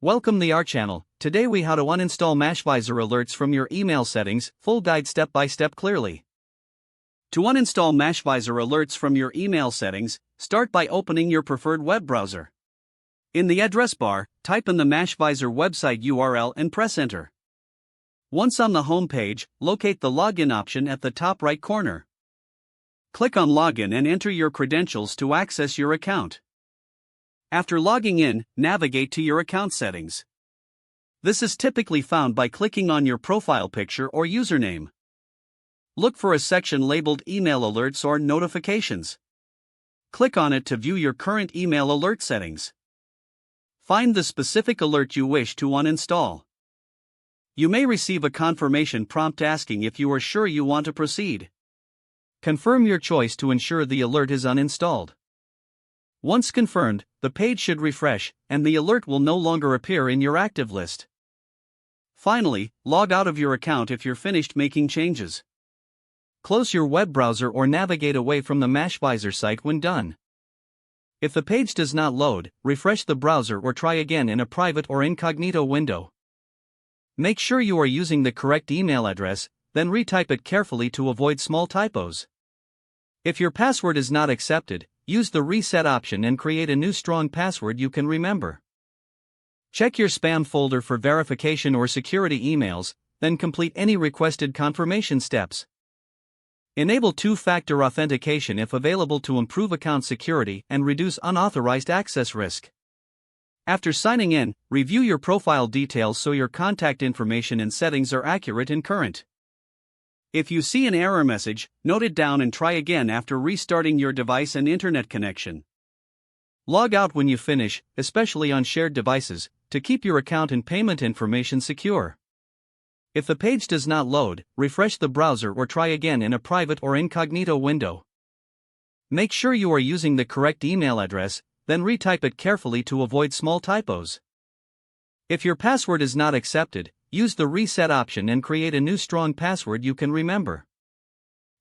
Welcome to our channel. Today we how to uninstall Mashvisor alerts from your email settings, full guide step by step clearly. To uninstall Mashvisor alerts from your email settings, start by opening your preferred web browser. In the address bar, type in the Mashvisor website URL and press enter. Once on the home page, locate the login option at the top right corner. Click on login and enter your credentials to access your account. After logging in, navigate to your account settings. This is typically found by clicking on your profile picture or username. Look for a section labeled Email Alerts or Notifications. Click on it to view your current email alert settings. Find the specific alert you wish to uninstall. You may receive a confirmation prompt asking if you are sure you want to proceed. Confirm your choice to ensure the alert is uninstalled. Once confirmed, the page should refresh, and the alert will no longer appear in your active list. Finally, log out of your account if you're finished making changes. Close your web browser or navigate away from the Mashvisor site when done. If the page does not load, refresh the browser or try again in a private or incognito window. Make sure you are using the correct email address, then retype it carefully to avoid small typos. If your password is not accepted, use the reset option and create a new strong password you can remember. Check your spam folder for verification or security emails, then complete any requested confirmation steps. Enable two-factor authentication if available to improve account security and reduce unauthorized access risk. After signing in, review your profile details so your contact information and settings are accurate and current. If you see an error message, note it down and try again after restarting your device and internet connection. Log out when you finish, especially on shared devices, to keep your account and payment information secure. If the page does not load, refresh the browser or try again in a private or incognito window. Make sure you are using the correct email address, then retype it carefully to avoid small typos. If your password is not accepted, use the reset option and create a new strong password you can remember.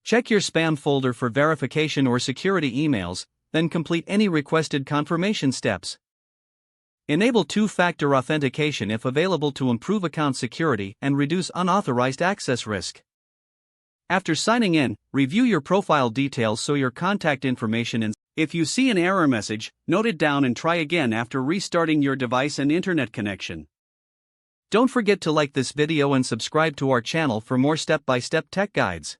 Check your spam folder for verification or security emails, then complete any requested confirmation steps. Enable two-factor authentication if available to improve account security and reduce unauthorized access risk. After signing in, review your profile details so your contact information and if you see an error message, note it down and try again after restarting your device and internet connection. Don't forget to like this video and subscribe to our channel for more step-by-step tech guides.